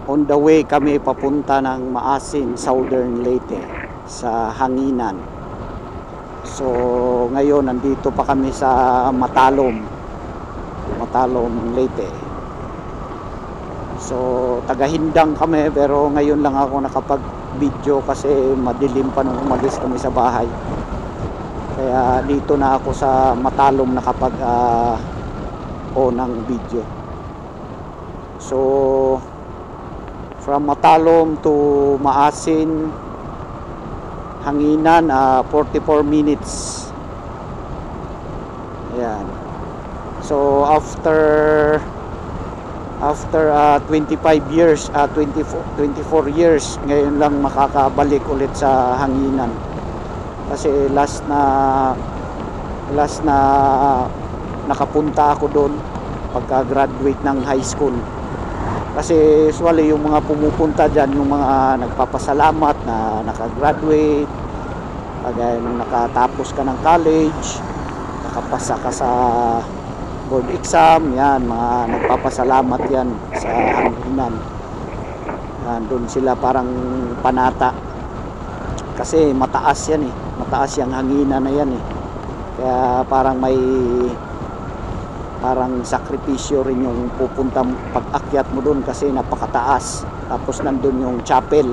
On the way kami papunta ng Maasin, Southern Leyte sa Hanginan. So ngayon nandito pa kami sa Matalom, Leyte. So taga-Hindang kami, pero ngayon lang ako nakapag-video kasi madilim pa nung umalis kami sa bahay. Kaya dito na ako sa Matalom nakapag on ng video. So from Matalom to Maasin, Hanginan, 44 minutes. Ayan. So after 25 years, 24 years, ngayon lang makakabalik ulit sa Hanginan. Kasi last na nakapunta ako doon pagka graduate ng high school. Kasi usually yung mga pumupunta dyan, yung mga nagpapasalamat na nakagraduate, kagaya nung nakatapos ka ng college, nakapasa ka sa board exam, yan, mga nagpapasalamat yan sa Hanginan. Yan, doon sila parang panata. Kasi mataas yan eh, mataas yung Hanginan na yan eh. Kaya parang sakripisyo rin yung pupunta pag-akyat mo doon kasi napakataas. Tapos nandun yung chapel.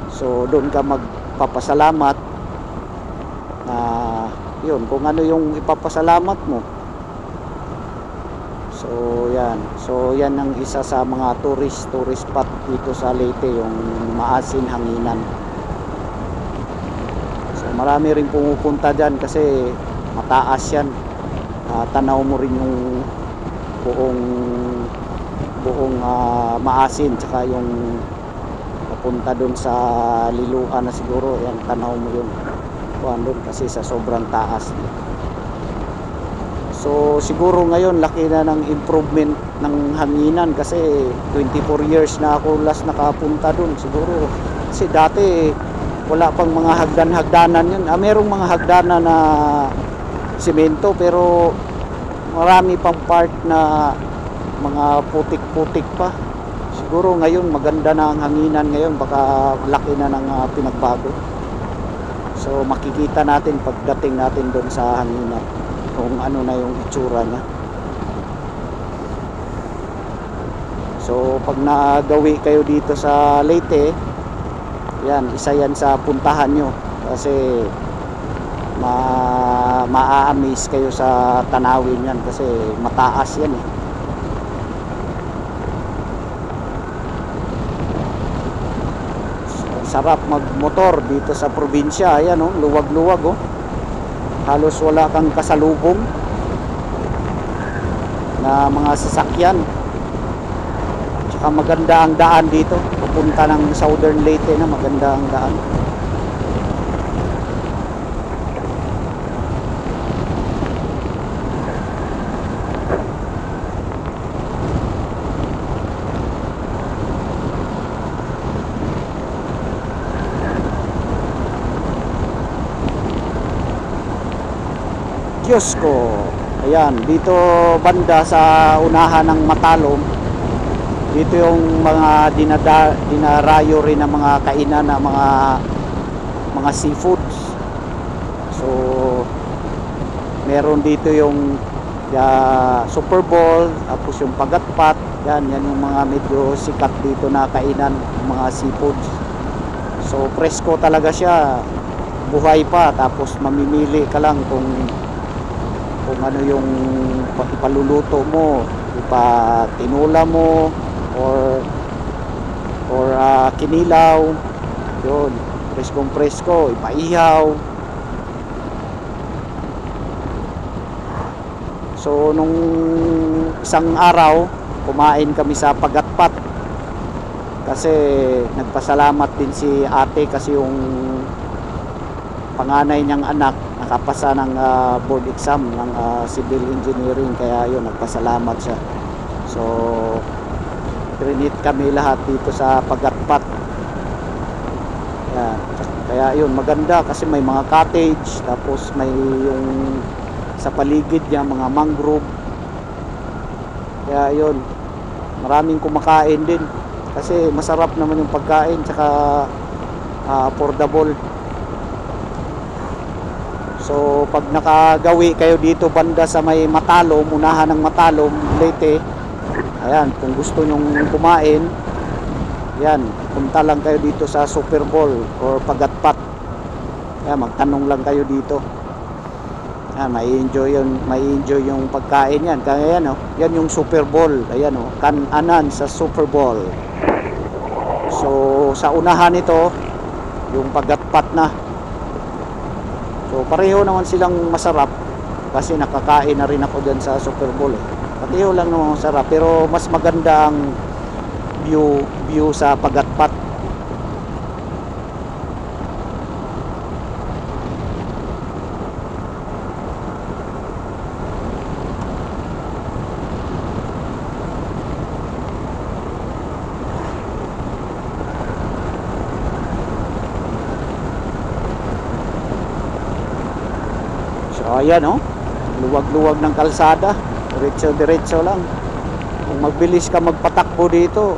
So doon ka magpapasalamat na yun, kung ano yung ipapasalamat mo. So yan ang isa sa mga tourist spot dito sa Leyte, yung Maasin, Hanginan. So marami rin pumupunta dyan kasi mataas yan. Tanaw mo rin yung buong Maasin, tsaka yung papunta doon sa Liloan na siguro, yan, tanaw mo yun doon kasi sa sobrang taas. So siguro ngayon laki na ng improvement ng Hanginan kasi 24 years na ako last nakapunta doon siguro. Kasi dati wala pang mga hagdanan yun. Merong mga hagdanan na semento pero marami pang part na mga putik-putik pa. Siguro ngayon maganda na ang Hanginan ngayon, baka laki na ng pinagbago. So makikita natin pagdating natin doon sa Hanginan kung ano na yung itsura niya. So pag nagawi kayo dito sa Leyte, yan, isa yan sa puntahan nyo kasi ma-amaze kayo sa tanawin yan kasi mataas yan eh. Sarap magmotor dito sa probinsya. Ayan oh, luwag-luwag oh. Halos wala kang kasalubong na mga sasakyan. Tsaka maganda ang daan dito. Pupunta ng Southern Leyte na maganda ang daan. Diyos ko. Ayan, dito banda sa unahan ng Matalom, dito yung mga dinarayo rin ng mga kainan na mga seafoods. So meron dito yung Super Bowl, tapos yung Pagatpat. Yan yung mga medyo sikat dito na kainan, mga seafoods. So presko talaga siya, buhay pa, tapos mamimili ka lang kung ano yung ipaluluto mo, ipatinula mo or kinilaw, yun, preskong presko, ipaihaw. So nung isang araw kumain kami sa Pagatpat kasi nagpasalamat din si ate kasi yung panganay niyang anak nakapasa ng board exam ng civil engineering, kaya yun, nagpasalamat siya. So trinit kami lahat dito sa Pagatpat. Yan. Kaya yun, maganda kasi may mga cottage, tapos may yung sa paligid niya mga mangrove. Kaya yun, maraming kumakain din. Kasi masarap naman yung pagkain, tsaka affordable. So pag nakagawi kayo dito banda sa may Matalom, unahan ng Matalom, Leyte, ayan, kung gusto nyong kumain, yan, punta lang kayo dito sa Super Bowl or Pagatpat. Ayan, magtanong lang kayo dito. Ayan, mai-enjoy yung pagkain yan. Kaya yan, oh, yan yung Super Bowl. Ayan, oh, Kan-anan sa Super Bowl. So sa unahan nito yung Pagatpat na. So pareho naman silang masarap kasi nakakain na rin ako dyan sa Super Bowl, eh. Pareho lang naman masarap, pero mas maganda ang view sa Pagatpat. So ayan, oh, luwag-luwag ng kalsada, diretso lang. Kung magbilis ka magpatakbo dito,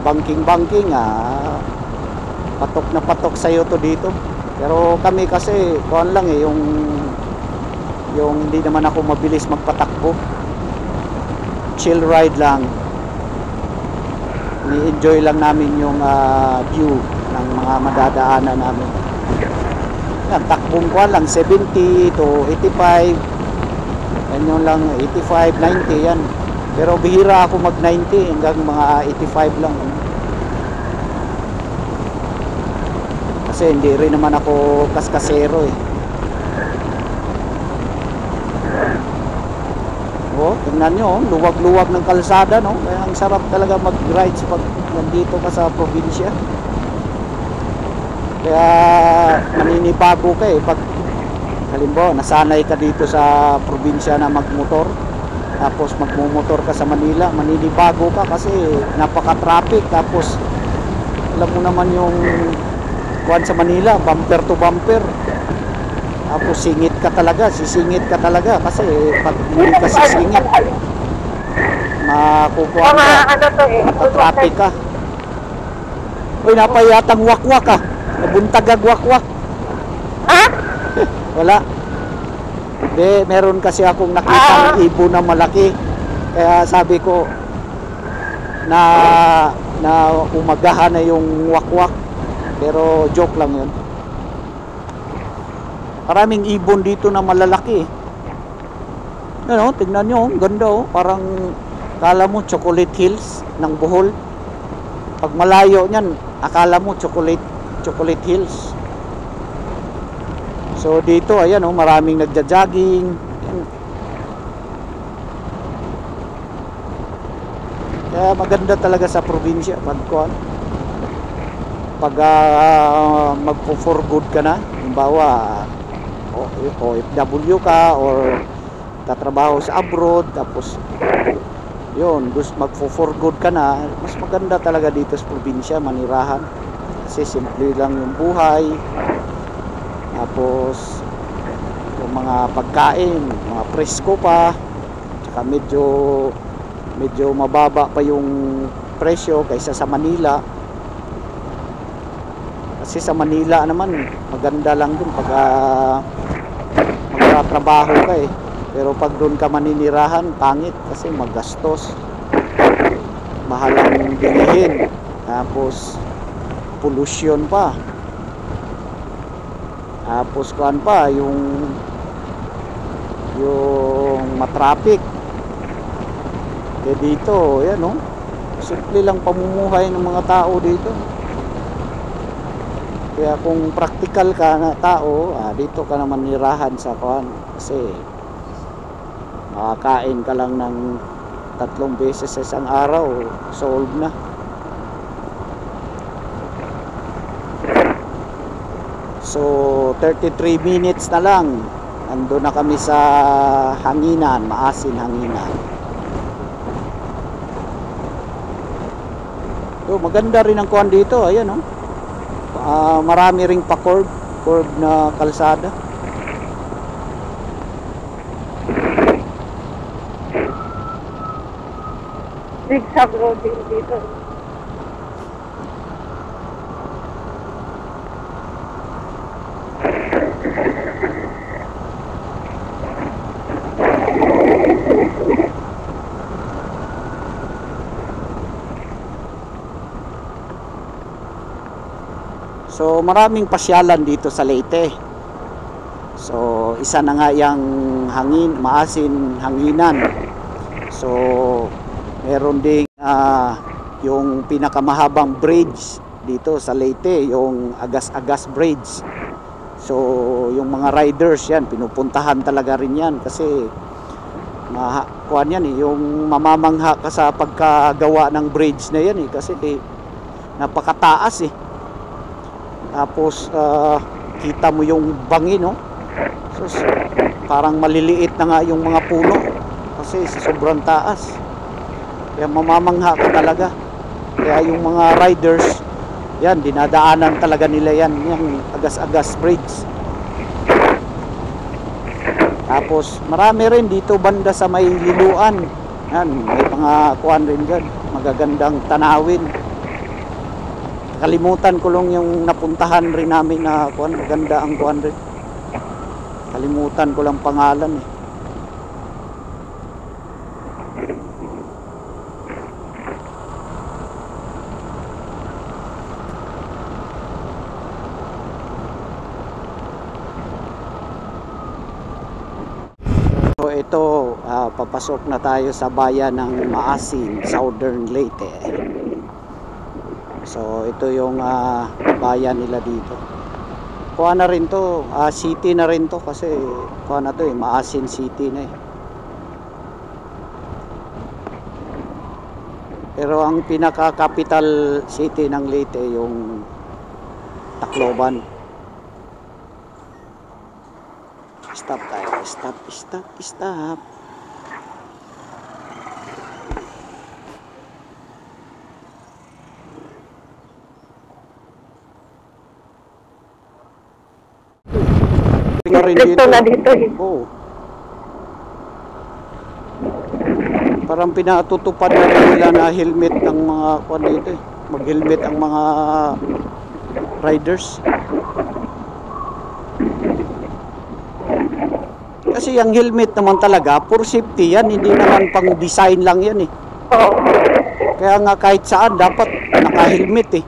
banking patok na patok sa'yo to dito. Pero kami kasi kuan lang, eh, yung hindi naman ako mabilis magpatakbo, chill ride lang. Ni-enjoy lang namin yung view ng mga madadaanan namin. Yan, takbong kuan lang 70 to 85. Yan yun lang, 85, 90 yan. Pero bihira ako mag 90, hanggang mga 85 lang. Kasi hindi rin naman ako kaskasero, eh. Oh, tingnan nyo, luwag-luwag ng kalsada, no? Kaya ang sarap talaga mag-ride pag nandito ka sa probinsya. Kaya maninibago ka, eh, pag halimbawa nasanay ka dito sa probinsya na magmotor, tapos magmumotor ka sa Manila, maninibago ka kasi napaka-traffic. Tapos alam mo naman yung kuwan sa Manila, bumper to bumper. Tapos sisingit ka talaga kasi pag hindi ka sisingit, makukuha ka, matatraffic ka. Uy, napayatang wakwak ka. Nabuntag wakwak. Ha? Wala. Hindi, meron kasi akong nakita ng ibon na malaki. Kaya sabi ko na umagahan na yung wakwak. Pero joke lang yun. Maraming ibon dito na malalaki. Ano, tingnan nyo, ganda, oh. Parang akala mo Chocolate Hills ng Bohol. Pag malayo niyan, akala mo Chocolate Hills. So dito, ayan, oh, maraming nagja-jogging. Kaya maganda talaga sa probinsya pag magpo-for good ka na, halimbawa OFW ka or tatrabaho sa abroad, tapos yun, magpo-for good ka na, mas maganda talaga dito sa probinsya, manirahan. Kasi simple lang yung buhay. Tapos yung mga pagkain, mga presko pa, tsaka medyo mababa pa yung presyo kaysa sa Manila. Kasi sa Manila naman maganda lang dun pag magtatrabaho ka, eh. Pero pag doon ka maninirahan, pangit kasi magastos, mahal ang bilihin, tapos pollution pa, tapos kuan pa yung matraffic. Kaya dito, yan, no, simple lang pamumuhay ng mga tao dito. Kaya kung practical ka na tao, dito ka naman nirahan sa kuan, kasi makakain ka lang ng 3 beses sa isang araw, solve na. So 33 minutes na lang, ando na kami sa Hanginan, Maasin, Hanginan. So maganda rin ang kuan dito, ayan, oh. Marami ring pa-curve na kalsada. Zigzag road dito. So maraming pasyalan dito sa Leyte. So isa na nga yung maasin hanginan. So meron ding yung pinakamahabang bridge dito sa Leyte, yung Agas-Agas Bridge. So yung mga riders yan, pinupuntahan talaga rin yan kasi kuan yan yung mamamangha ka sa pagkagawa ng bridge na yan kasi napakataas Tapos kita mo yung bangi, no? So, parang maliliit na nga yung mga puno kasi sobrang taas. Kaya mamamangha ka talaga. Kaya yung mga riders, yan, dinadaanan talaga nila yan, yung Agas-Agas Bridge. Tapos marami rin dito banda sa may Liloan. Yan, may mga kuan rin dyan, magagandang tanawin. Kalimutan ko lang yung napuntahan rin namin na kuan, maganda ang kuan rin. Kalimutan ko lang pangalan So ito, papasok na tayo sa bayan ng Maasin, Southern Leyte. So ito yung bayan nila dito. Kuha na rin to, city na rin to kasi kuha na to Maasin City na Pero ang pinaka-capital city ng Leyte yung Tacloban. Stop tayo, stop. Dito na dito Oo. Parang pinatutupad na nila na helmet ng mga kuan dito mag-helmet ang mga riders. Kasi yung helmet naman talaga for safety yan, hindi naman pang design lang yan Kaya nga kahit saan dapat naka-helmet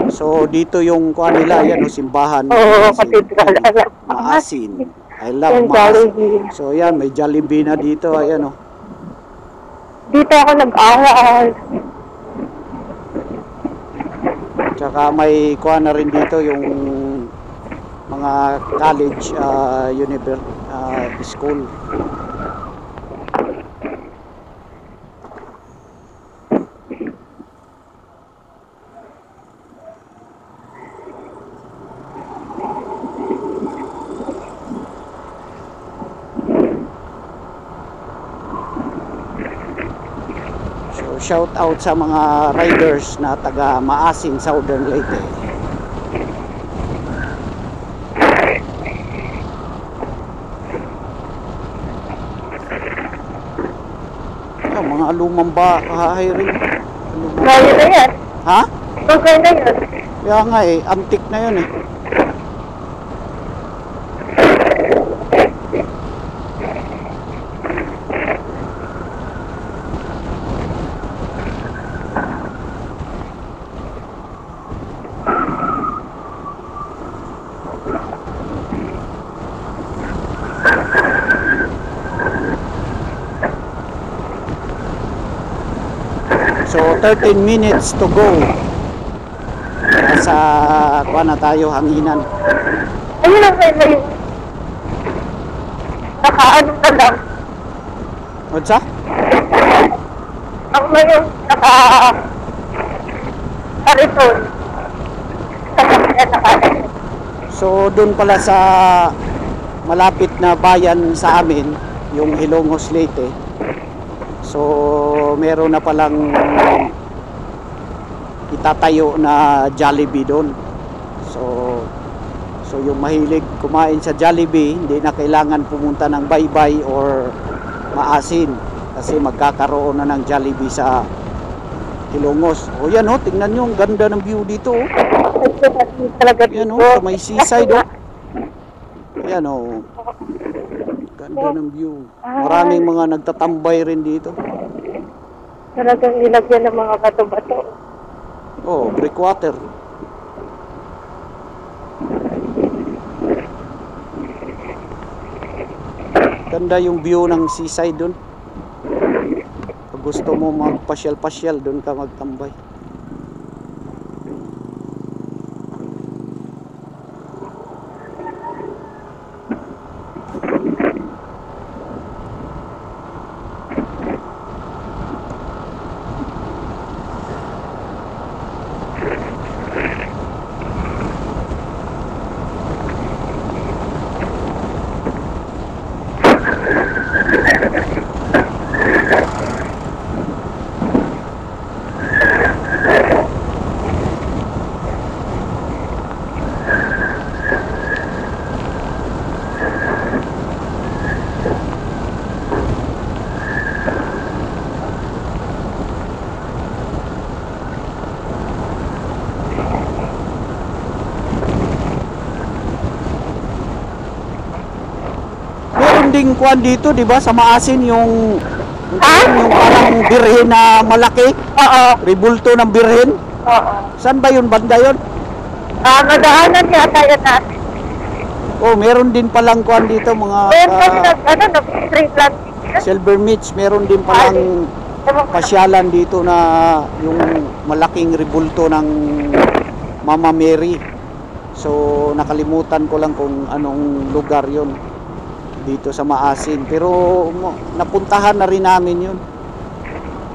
So dito yung kuha nila yan simbahan. Maasin. I love Maasin. So yan, may Jollibee na dito, ayan Dito ako nag-aral. Tsaka may kuha na rin dito yung mga college school. Shout out sa mga riders na taga Maasin, Southern Leyte. Mga lumang bahay rin. Bahay na yan. Ha? Bahay na yan. Kaya nga antik na yun So 13 minutes to go. Sa kuha na tayo hanginan. Ayun lang kayo na yung nakaano na lang. What's that? Ako na yung naka-kariton. So doon pala sa malapit na bayan sa amin, yung Hilongos Leyte. So meron na palang itatayo na Jollibee doon. So yung mahilig kumain sa Jollibee, hindi na kailangan pumunta ng Baybay or Maasin kasi magkakaroon na ng Jollibee sa Ilongos. O yan oh, tingnan nyo, ang ganda ng view dito oh. Talaga Yan dito. oh, sa may seaside oh. Yan oh. Ganda ng view. Maraming mga nagtatambay rin dito. Talagang nilagyan ng mga bato-bato. Oh, breakwater. Ganda yung view ng seaside dun. Pag gusto mo magpasyal-pasyal, dun ka magtambay. Meron ding kuan dito, 'di ba? Sa Maasin yung parang birhen na malaki, Oo. rebulto ng birhen. Oo. Saan ba yun? Banda yun? Madaanan yata yan natin. Oh, meron din palang kuan dito mga Meron nag-street planting. silver meats, meron din palang pasyalan dito na yung malaking rebulto ng Mama Mary. So nakalimutan ko lang kung anong lugar yon dito sa Maasin, pero napuntahan na rin namin yun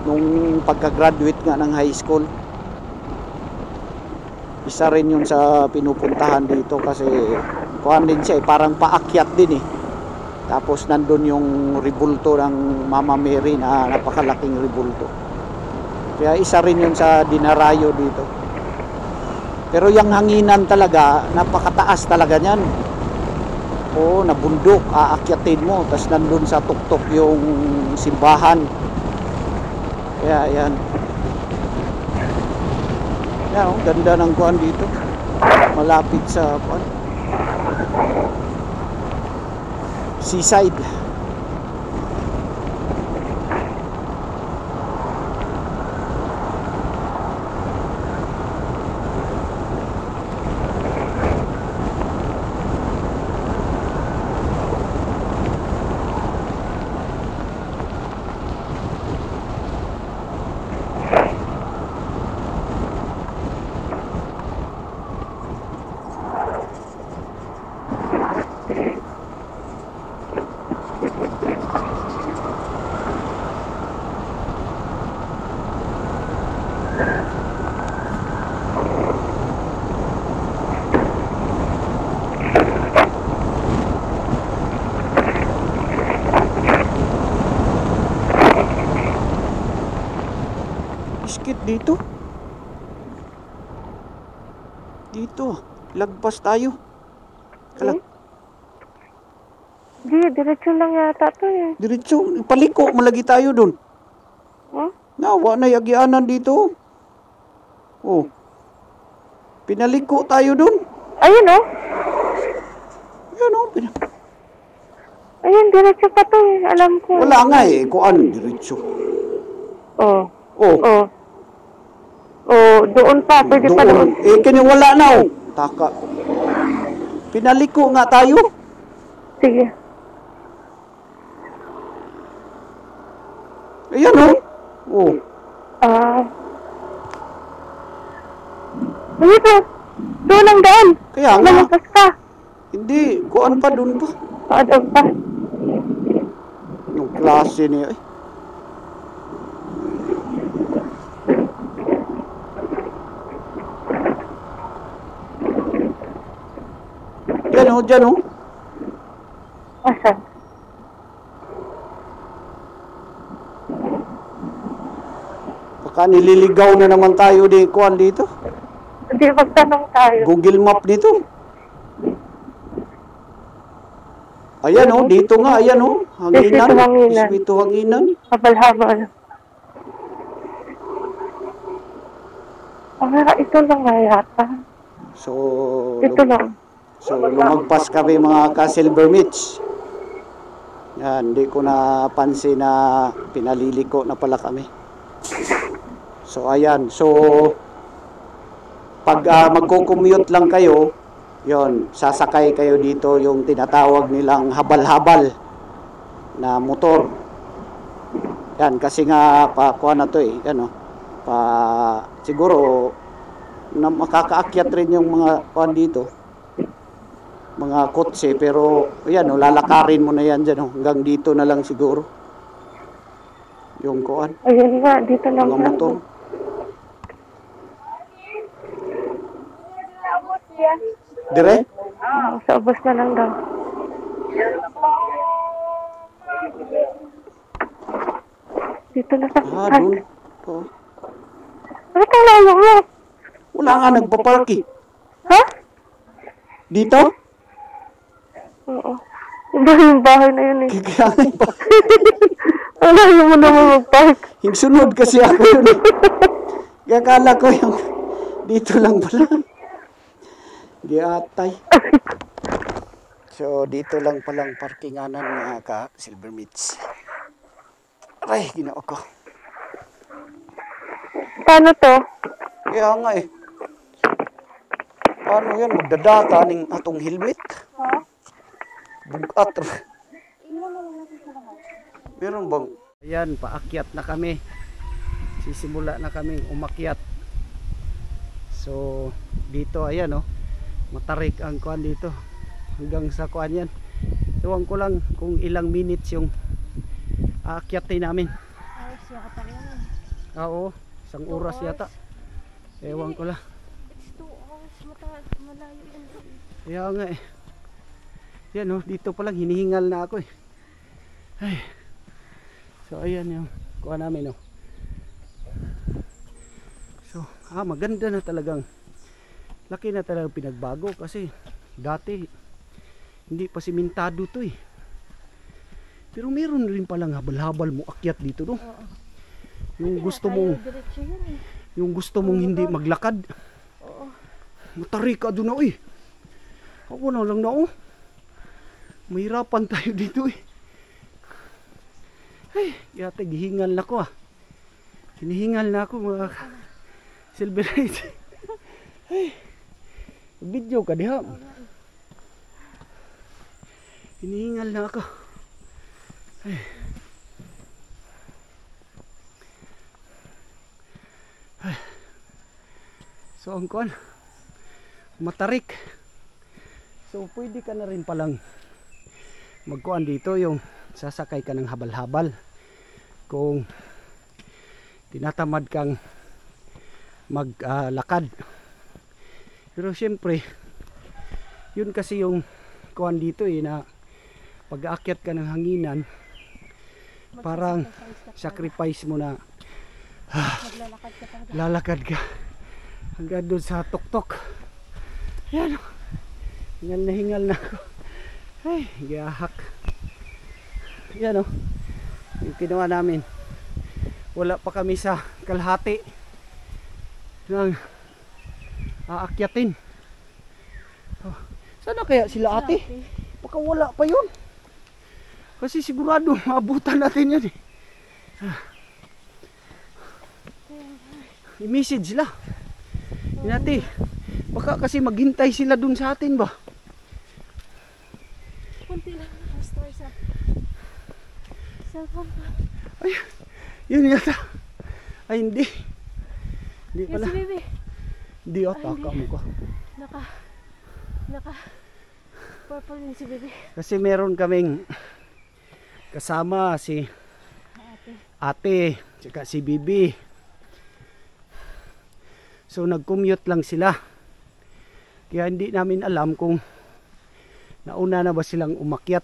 nung pagka-graduate nga ng high school. Isa rin yun sa pinupuntahan dito kasi kuhan din siya parang paakyat din tapos nandun yung rebulto ng Mama Mary na napakalaking rebulto, kaya isa rin yun sa dinarayo dito. Pero yung hanginan talaga, napakataas talaga niyan. Oo, nabundok, aakyatin mo, tapos nandun sa tuktok yung simbahan. Kaya yan. Yan oh, ganda ng kuan dito. Malapit sa kuan. Seaside. Iskit dito. Dito, lagpas tayo. Kalag. Di, diretso lang yata to eh. Diretso, paliko, malagi tayo dun. Huh? Nawa na yagianan dito. Oh. Pinaliko tayo dun. Ayun oh. Yan oh. Ayun, diretso pa to eh. Alam ko. Wala nga kuan diretso. Oh. Oh. Oh. Oh, doon pa. Pwede pa doon. Kani wala na oh. Taka. Pinaliko nga tayo. Sige. Ayan oh. Oh. Dito. Doon ang daan. Kaya nga. Lumagpas ka. Hindi, kuan pa dun pa. Paadog pa. Yung klase niya eh. Diyan oh. Asan? Baka nililigaw na naman tayo di kuan dito. Hindi, magtanong tayo. Google Map dito. Ayan oh, dito nga, ayan oh. Hanginan. Espiritu Hanginan. Espiritu Hanginan. Habal-habal. Ito lang nga yata. So, Ito lang. so lumagpas kami mga ka-Silver Mitch. Yan, hindi ko napansin na pinaliliko na pala kami. So ayan, so pag magko-commute lang kayo, yon, sasakay kayo dito yung tinatawag nilang habal-habal na motor. Yan, kasi nga kuha na to yan siguro na makakaakyat rin yung mga kuha dito, mga kotse, pero yan lalakarin mo na yan dyan hanggang dito na lang siguro yung kuan, Ayun nga, dito lang mga yan. motor. Dire? Sa ubos na lang daw. Dito na sa Doon. Oh. Ano itong layo mo? Wala nga nagpa-park eh. Ha? Dito? Oo. Iba yung bahay na yun eh. Kaya nga pa. Alayo mo naman mag-park. Hinsunod kasi ako yun eh. Kaya kala ko yung dito lang pala. Giatay. So dito lang palang parkinganan mga ka-Silver Mitch. Aray, ginao ko. Paano to? Kaya nga eh. Paano yan? Magdadata ng atong helmet? Bugat. Meron bang? Ayan, paakyat na kami. Sisimula na kami umakyat. So, dito ayan matarik ang kuan dito. Hanggang sa kuan yan. Ewan ko lang kung ilang minutes yung aakyatin namin. Oo, isang oras yata. Ewan ko lang. It's 2 hours. Malayo yun. Kaya nga eh. Yan dito pa lang hinihingal na ako eh. Ay. So ayan yung kuha namin So maganda na talagang, laki na talagang pinagbago kasi dati hindi pa simentado to eh. Pero meron rin palang habal-habal mo akyat dito Yung gusto mong hindi maglakad. Matarik ka doon eh. Ako na lang mahirapan tayo dito eh. Ay, yata gihingal na ko hinihingal na ako mga Silverite. Ay, video ka diha. Hinihingal na ako. Ay. Ay. So ang kuan matarik. So pwede ka na rin palang magkuan dito, yung sasakay ka ng habal-habal kung tinatamad kang maglakad. Pero syempre yun kasi yung kuan dito na pag-aakyat ka ng hanginan, parang sacrifice mo na lalakad ka hanggang doon sa tuktok. Yan, hingal na ako. Ay, gahak. Yan yung ginawa namin. Wala pa kami sa kalahati ng aakyatin. Sana kaya sila ate? Baka wala pa yun. Kasi sigurado maabutan natin yan eh. I-message sila. Ate, baka kasi maghintay sila dun sa atin ba? Kunti lang store sa cellphone ko. Ay, yun yata. Ay, hindi. Hindi Yes, pala. baby. Hindi yata, kamo ko. Naka purple yun si baby. Kasi meron kaming kasama si ate, tsaka si Bibi. So nag-commute lang sila. Kaya hindi namin alam kung nauna na ba silang umakyat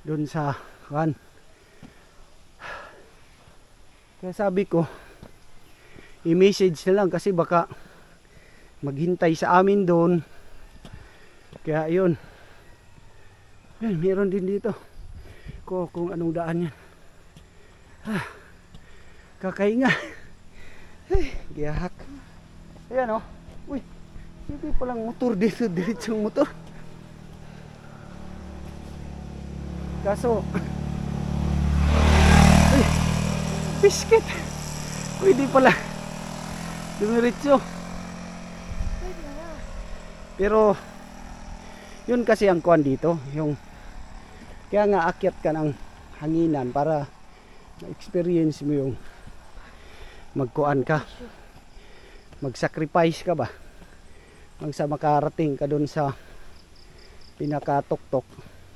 doon sa kan. Kaya sabi ko, i-message na lang kasi baka maghintay sa amin doon. Kaya yun. Yan, meron din dito. Kung anong daan yan. Kakainga. Ay, giyahak. Ayan oh. Uy, hindi palang motor dito, diretsong motor. Kaso, uy, biscuit. Pwede pala. Dumiretso. Pero, yun kasi ang kuwan dito. Yung, kaya nga akyat ka ng hanginan para ma-experience mo yung magkuan ka. Mag-sacrifice ka ba? Hanggang sa makarating ka dun sa pinakatuktok,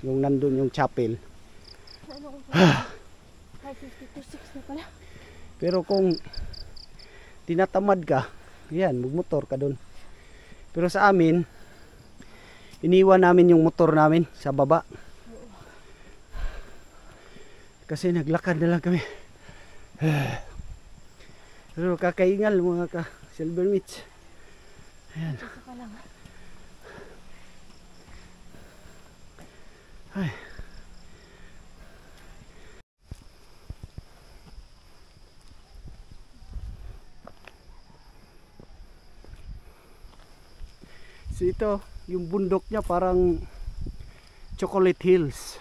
yung nandun yung chapel. Ano ko? 5:52 na pala. Pero kung tinatamad ka, yan, magmotor ka dun. Pero sa amin, iniwan namin yung motor namin sa baba. Kasi naglakad na lang kami. Pero kakaingal mga ka-silver meats. Ayan. Ay. So ito, yung bundok niya parang Chocolate Hills.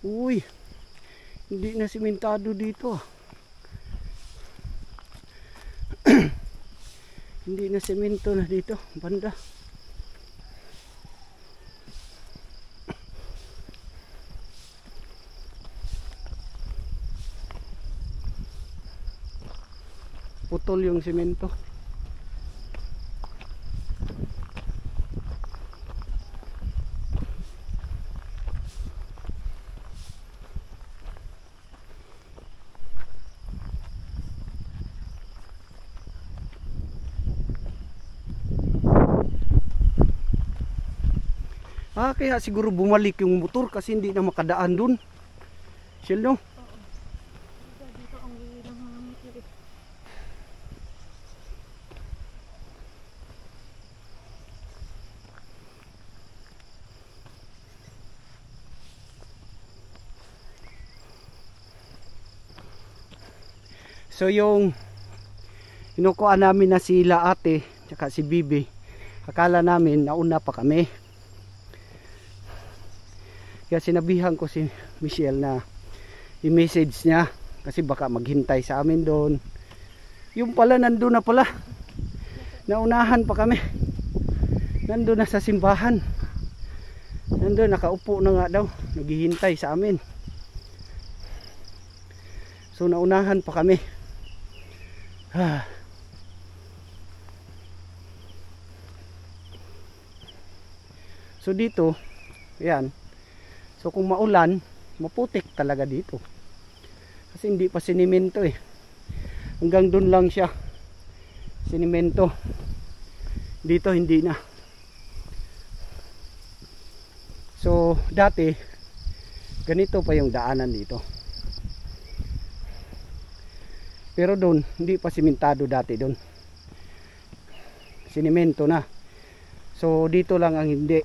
Uy, hindi na simentado dito. Hindi na semento na dito, banda. Putol yung semento. Kaya siguro bumalik yung motor kasi hindi na makadaan dun. Shell no? Dito ang ilang mga motor. So yung kinukuha namin na sila ate tsaka si Bibi, akala namin nauna pa kami. Kaya sinabihan ko si Michelle na i-message niya kasi baka maghintay sa amin doon. Yung pala nandun na pala. Naunahan pa kami. Nandun na sa simbahan. Nandun nakaupo na nga daw, naghihintay sa amin. So naunahan pa kami. So dito, ayan. So kung maulan, maputik talaga dito. Kasi hindi pa sinimento eh. Hanggang dun lang siya. Sinimento. Dito hindi na. So dati, ganito pa yung daanan dito. Pero dun, hindi pa simentado dati dun. Sinimento na. So dito lang ang hindi.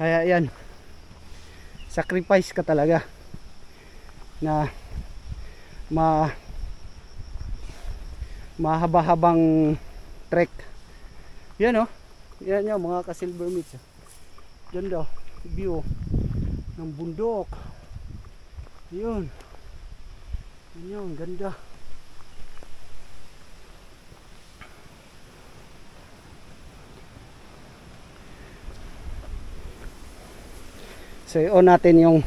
Kaya yan, sacrifice ka talaga na mahaba-habang trek. Yan oh, yan yung mga ka-silver meats. Diyan daw, view ng bundok. Yun. Yan yung ganda. So i-on natin yung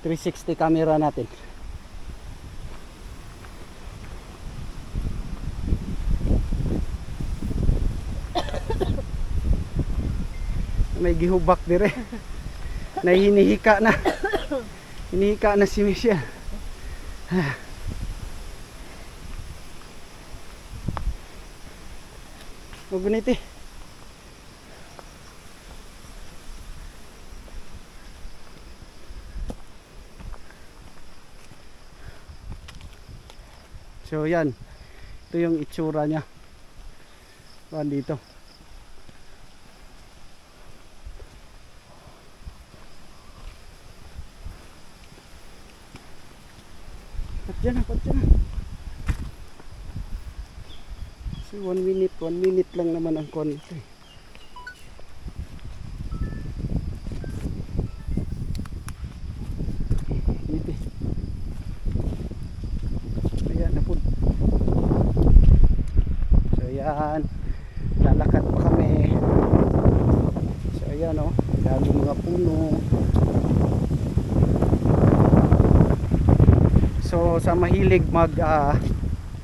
360 camera natin. May gihubak dire. Hinihika na. Hinihika na si Michelle. Maguniti. So yan, ito yung itsura niya. dito. Pat dyan na. So 1 minute lang naman ang konti. Dito. Ayan na po. So ayan, lalakad pa kami. So ayan o, daming mga puno. So sa mahilig mag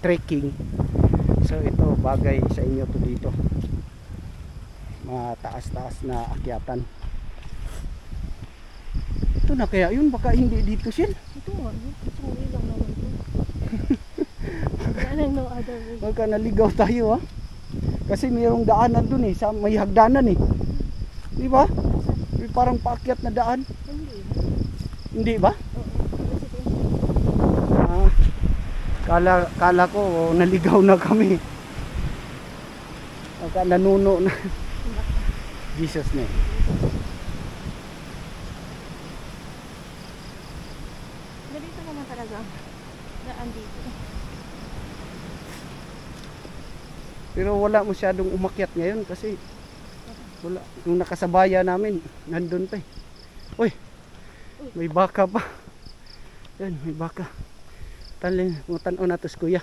trekking, so ito bagay sa inyo to dito. Mataas-taas na akyatan. Ito na kaya yun, baka hindi dito siya. Ito nga, sorry lang naman ito. Wala no other way. Baka naligaw tayo ha. Kasi mayroong daanan dun eh, sa may hagdanan eh. Di ba? May parang paakyat na daan. Hindi. Hindi ba? Oo. Kala ko naligaw na kami. Baka nanuno na. Jesus name. Ganito naman talaga. Daan dito. Pero wala masyadong umakyat ngayon kasi wala. Yung nakasabaya namin, nandun pa eh. Uy, may baka pa. Yan, may baka. Tanaw na tos kuya.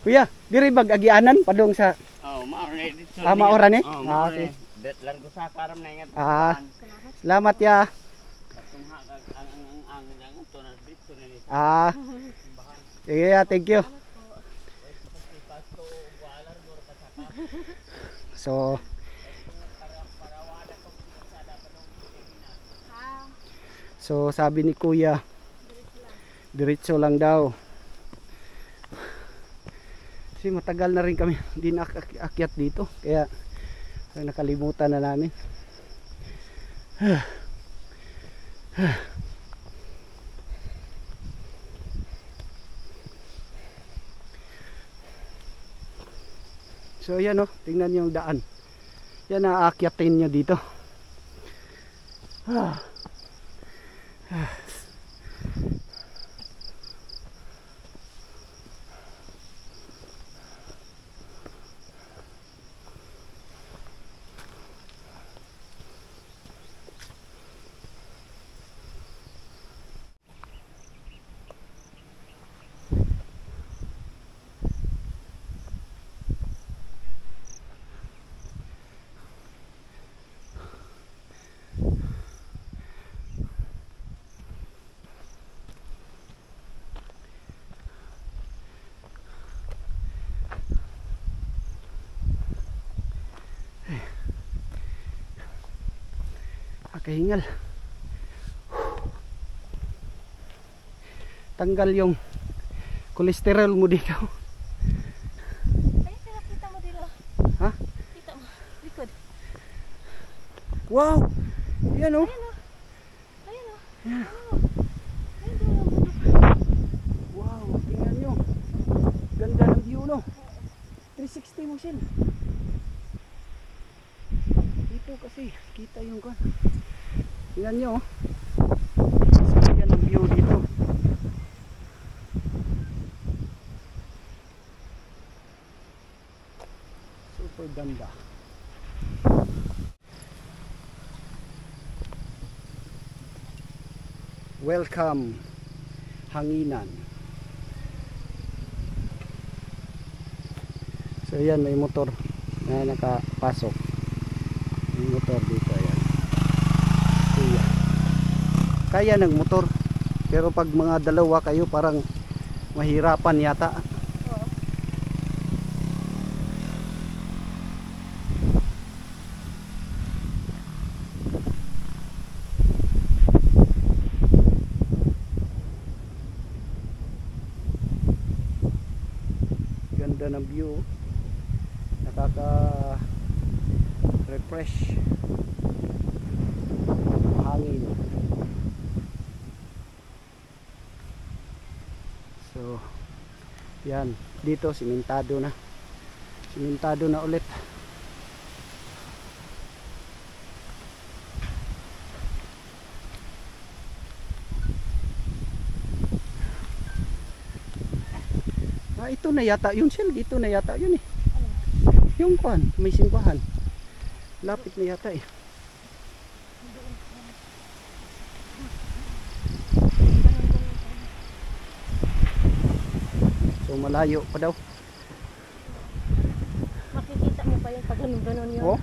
Kuya, diri bag agianan padung sa maura dito. maura ni? Okay. Okay. Det lang ko sa karam na ingat. Salamat ya. Ang tunas dito na ni. Sige ya, thank you. So sabi ni kuya, diretso lang daw. Kasi matagal na rin kami hindi nakakyat dito, kaya nakalimutan na namin. So ayan o, tingnan nyo yung daan. Yan aakyatin nyo dito. Kahingal. Tanggal yung kolesterol mo dito. Ay, kita mo dito. Ha? Kita mo. Likod. Wow! Yan o. Ayun o. Ayun o. Yan. Ayun o. Wow, tingnan nyo. Ganda ng view no. 360 mo sin. Dito kasi kita yung kan. Tingnan nyo. So, yan ang view dito. Super ganda. Welcome Hanginan. So yan, may motor na nakapasok. May motor dito, ayan. Kuya. Kaya ng motor, pero pag mga dalawa kayo parang mahirapan yata. Ganda ng view, nakaka-refresh, hangin. Yan, dito simentado na. Simentado na ulit. Ah, ito na yata yun, Shell. Dito na yata yun eh. Yung kwan, may simbahan. Lapit na yata eh. So malayo pa daw. Makikita mo pa yung pag ganun yun. Oh,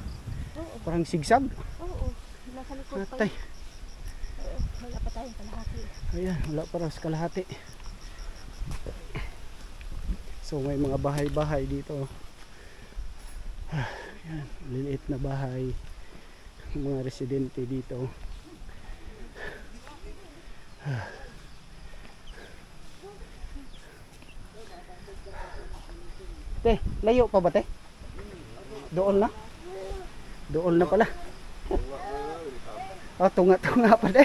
Oo. parang sigsag. Oo. Nasa likod pa Atay. yun. Oo. Wala pa tayong kalahati. Ayan, wala pa raw sa kalahati. So may mga bahay-bahay dito. Ayan, liliit na bahay. Mga residente dito. Te, layo pa ba te? Doon na? Doon na pala. Oh, tunga-tunga pa te.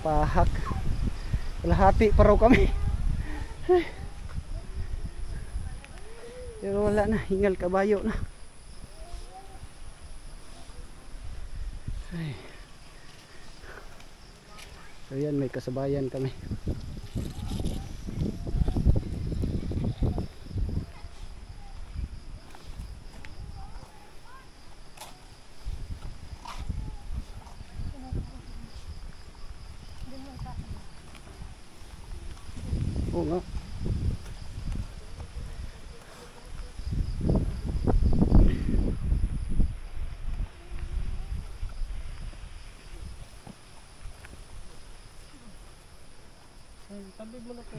Pahak. Kalahati pa raw kami. Pero wala na, hingal kabayo na. Ay. So yan, may kasabayan kami. Oo nga. Tabi mo na po.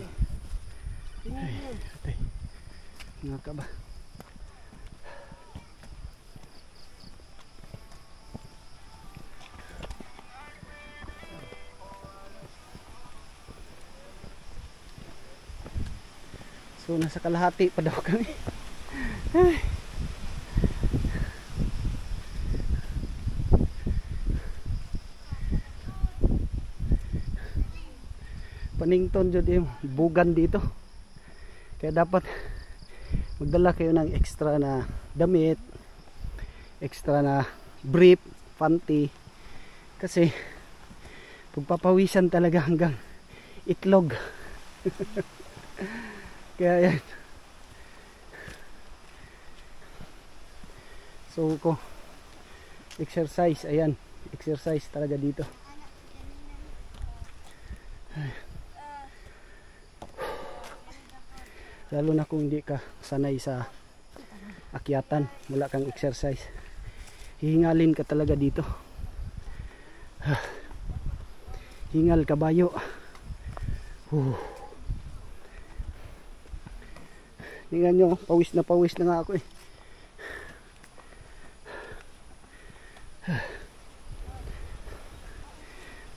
Ay, atay. Nga ka ba? So nasa kalahati pa daw kami. Ay. Panington jud yung bugan dito. Kaya dapat magdala kayo ng extra na damit, extra na brief, panty. Kasi pagpapawisan talaga hanggang itlog. Kaya yan. So ko exercise, ayan, exercise talaga dito. Lalo na kung hindi ka sanay sa akyatan, wala kang exercise, hihingalin ka talaga dito. Hingal kabayo. Tingnan nyo, pawis na nga ako eh.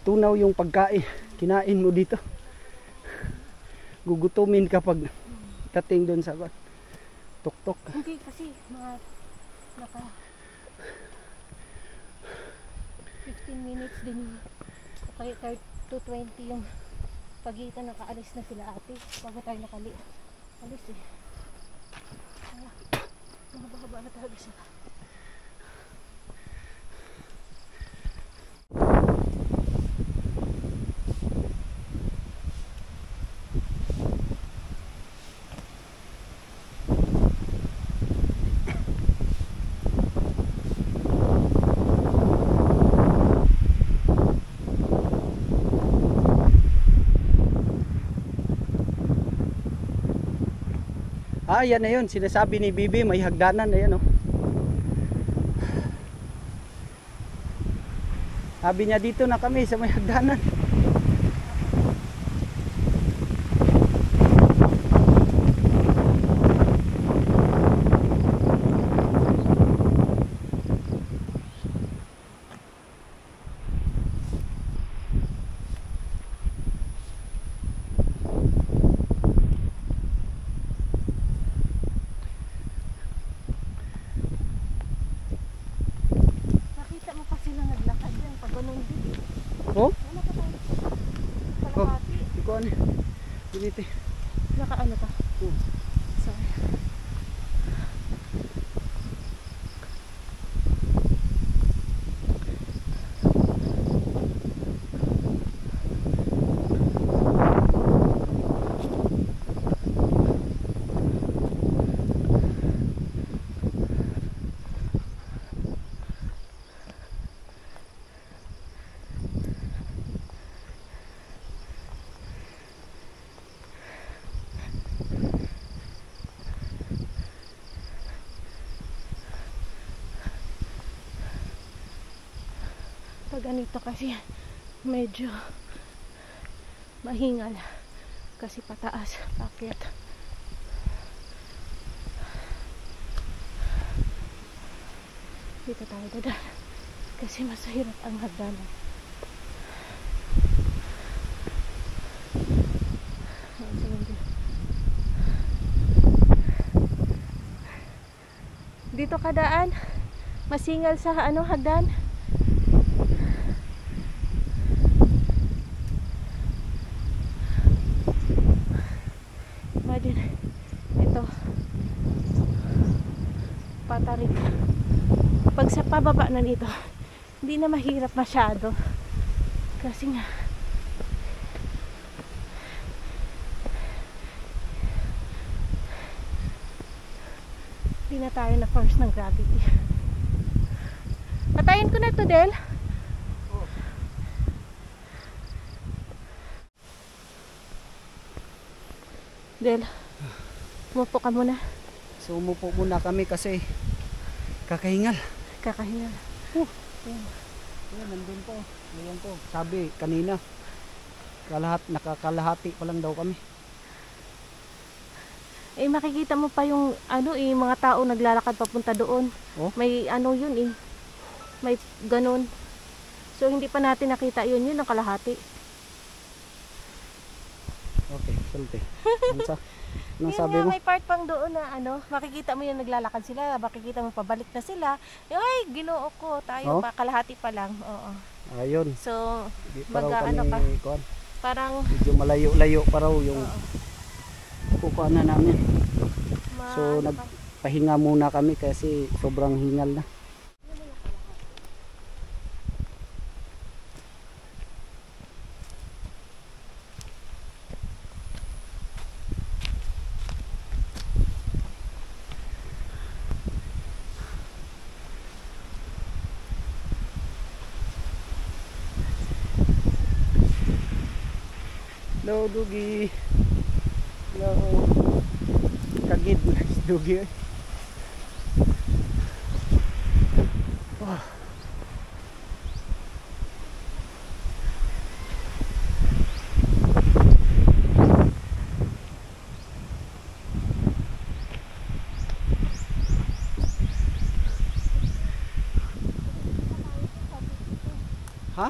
Tunaw yung pagkain, kinain mo dito. Gugutumin kapag dating doon sa tuktok. Hindi kasi mga naka 15 minutes din yung kaya 30 to 20 yung pagitan, nakaalis na sila ate bago tayo alis eh. Mahaba-haba na talaga sila. Ah, yan na yun. Sinasabi ni Bibi, may hagdanan. Ayan, oh. Sabi niya, dito na kami sa may hagdanan. Nakita mo pa sila naglakad yan pag ganun din. Oh? Wala pa tayo. Oh, Kalahati. ikaw ano? dito. Nakaano ka? Sorry. Pag ganito kasi medyo mahingal kasi pataas, paakyat. Dito tayo dadaan kasi mas hirap ang hagdanan. Dito ka daan, masingal sa hagdan. Imagine, ito patarik. Pag sa pababa na dito, hindi na mahirap masyado kasi nga hindi na tayo na force ng gravity. Patayin ko na to, Del. Del, umupo ka muna. So umupo muna kami kasi kakahingal. Kakahinga. Ayan, nandun po. Ayan po. Sabi kanina, nakakalahati pa lang daw kami. Eh, makikita mo pa yung mga tao naglalakad papunta doon. Oh? May yun eh. May ganun. So hindi pa natin nakita yun ang kalahati. Okay, salte. Anong Yun sabi nga, mo? may part pang doon na makikita mo yung naglalakad sila, makikita mo pabalik na sila. Ay, Ginoo ko, tayo Oh? pa, kalahati pa lang. Oo. Ayun. So, Di pa raw mag-ano ka? kami, kuwan. Parang Medyo malayo-layo pa raw yung kukuhanan namin. So, ka. nagpahinga muna kami kasi sobrang hingal na. Hello, Dugi. Hello. Kagid na si Dugi. Oh. Ha?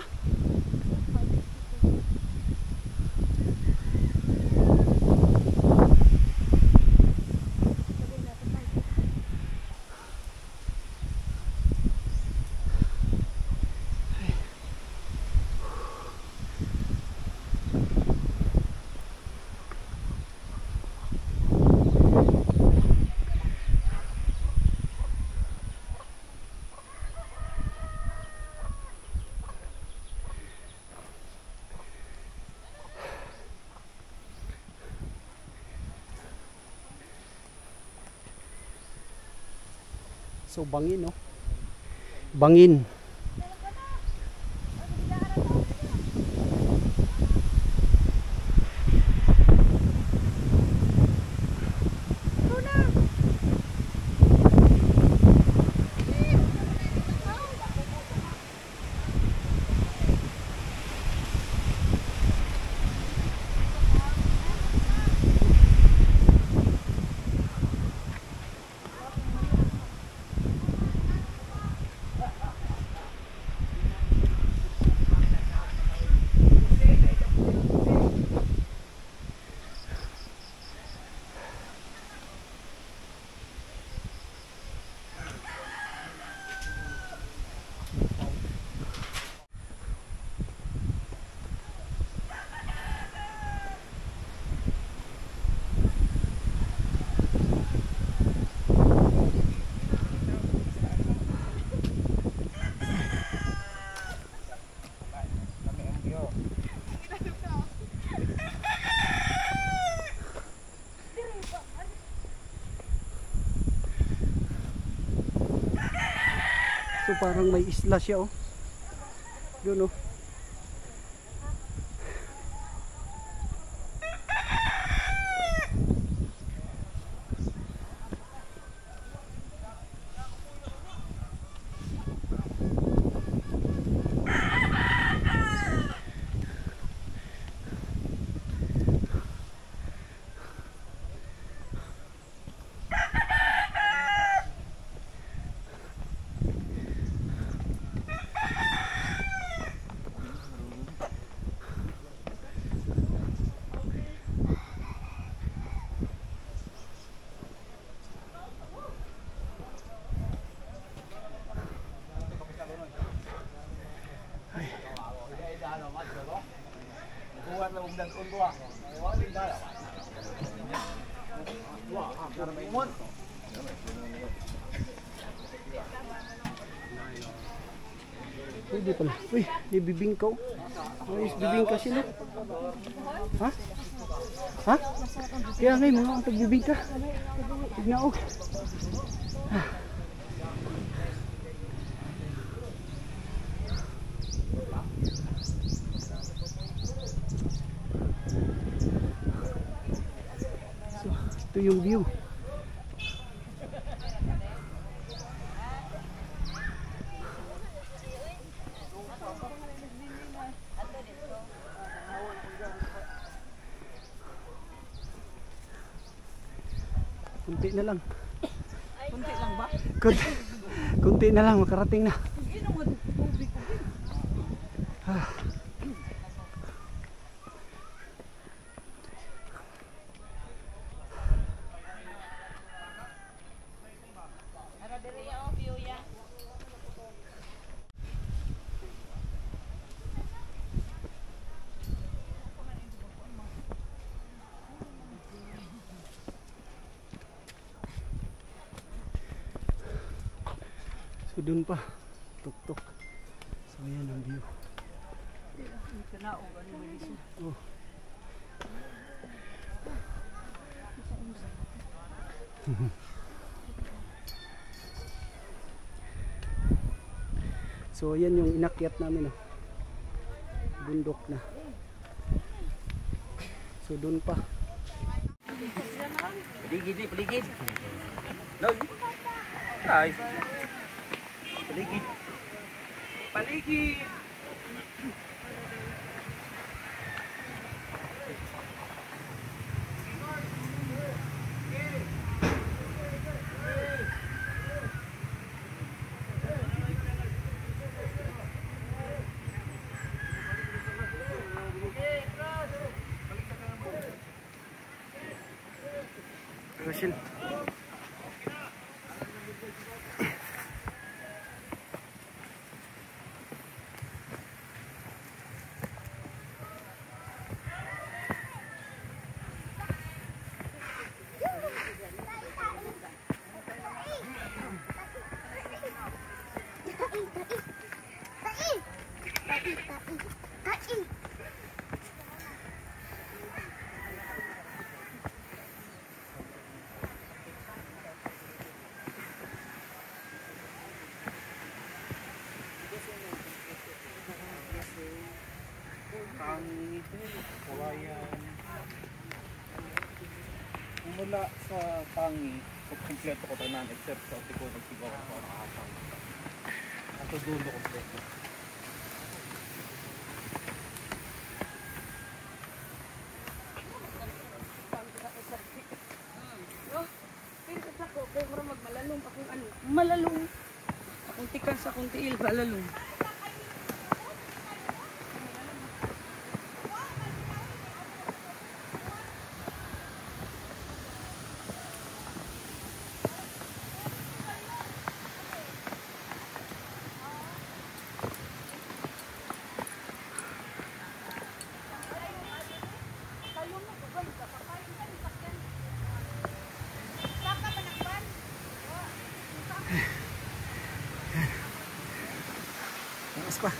So bangin, no? Bangin. parang may isla siya oh. Doon oh. Pwede pala. Uy, di bibingkaw. Ayos, bibingka sila. Ha? Ha? Kaya ngayon mga ang pagbibingka. Tignan oh. So, ito yung view. Kunti na lang. Kunti lang ba? Kunti na lang, makarating na. So dun pa, tuktok. So ayan ang view. Oh. So ayan yung inakyat namin oh. Bundok na. So dun pa. Paligid eh, paligid. No. Ay. Paligid. Paligid. Russell. Kawayan. Mula sa tangi, kompleto ko tanan except sa tiko nagsigaw ako sa nakakapang. At sa dulo kompleto. Malalong. Akong tikan sa akong tiil, malalong. Taas pa.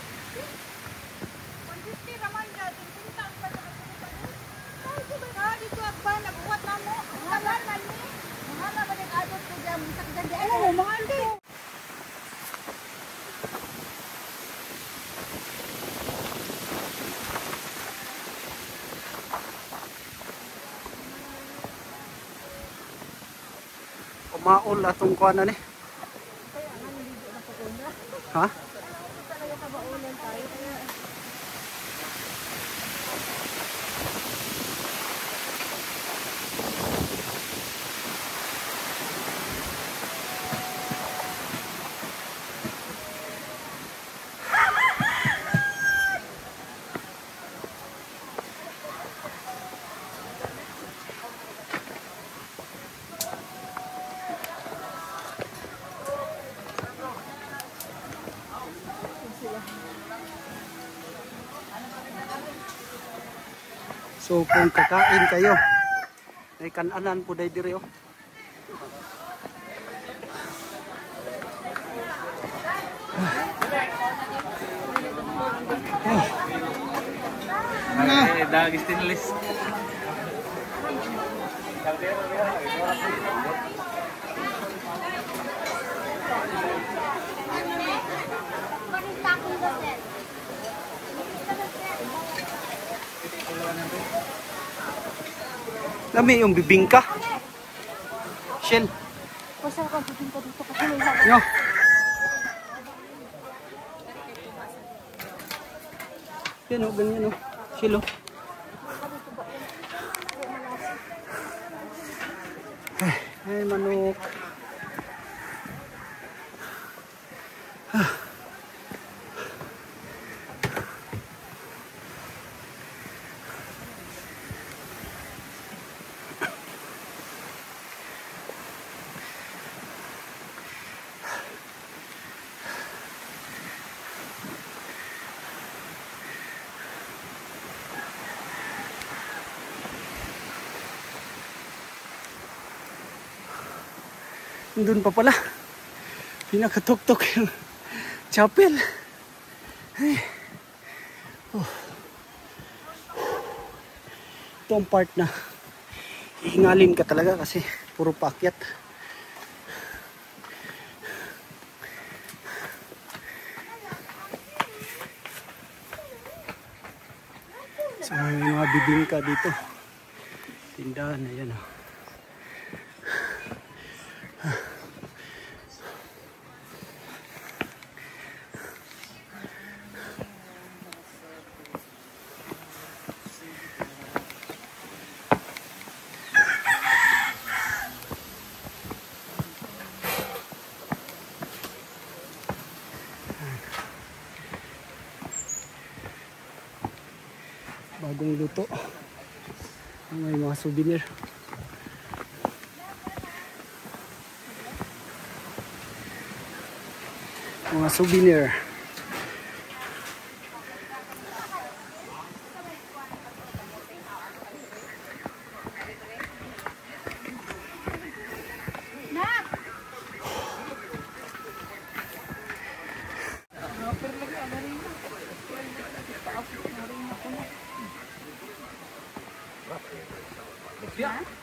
maol atong kuanan eh. Ha? So kung kakain kayo, ay kananan po day dire oh. Dagis tinalis. Lami yung bibingka. Shell. Basta ako bibingka dito kasi may haba. Yo. Yan o, ganyan o. Shell o. Ay, manok. Doon pa pala. Pinakatok-tok yung chapel. Ay. Oh. Ito ang part na hihingalin ka talaga kasi puro paakyat. So may mga bibingka dito. Tindahan na yan oh. Bagong luto. May mga souvenir. Mga souvenir.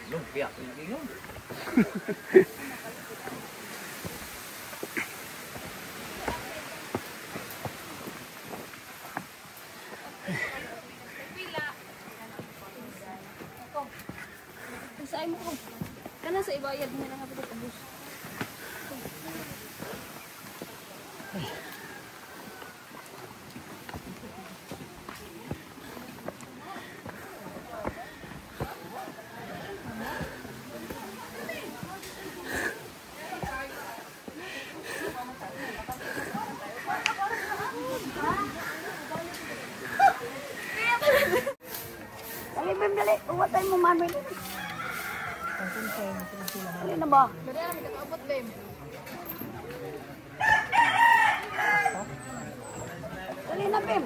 Lumpia. Saan mo ko? Kana sa ibayad mo lang ako sa bus. Dali, uwatay mo mami. Dali na ba? Dali na nakaabot bem. Dali na, Bim.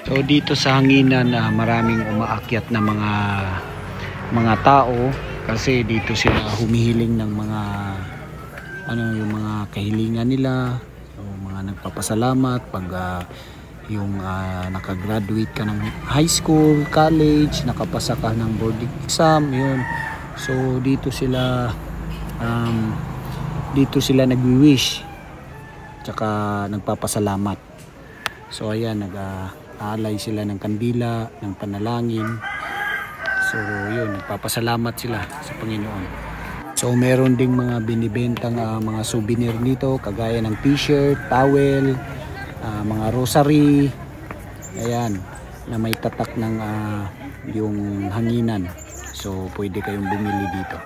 So dito sa hanginan na maraming umaakyat na mga tao kasi dito sila humihiling ng mga yung mga kahilingan nila, so, mga nagpapasalamat pag yung nakagraduate ka ng high school, college, nakapasa ka ng board exam, yun So dito sila nagwi-wish tsaka nagpapasalamat. So ayan, nag-aalay sila ng kandila, ng panalangin. So yun, nagpapasalamat sila sa Panginoon. So meron ding mga binibentang mga souvenir dito, kagaya ng t-shirt, towel, mga rosary, ayan, na may tatak ng yung hanginan. So pwede kayong bumili dito.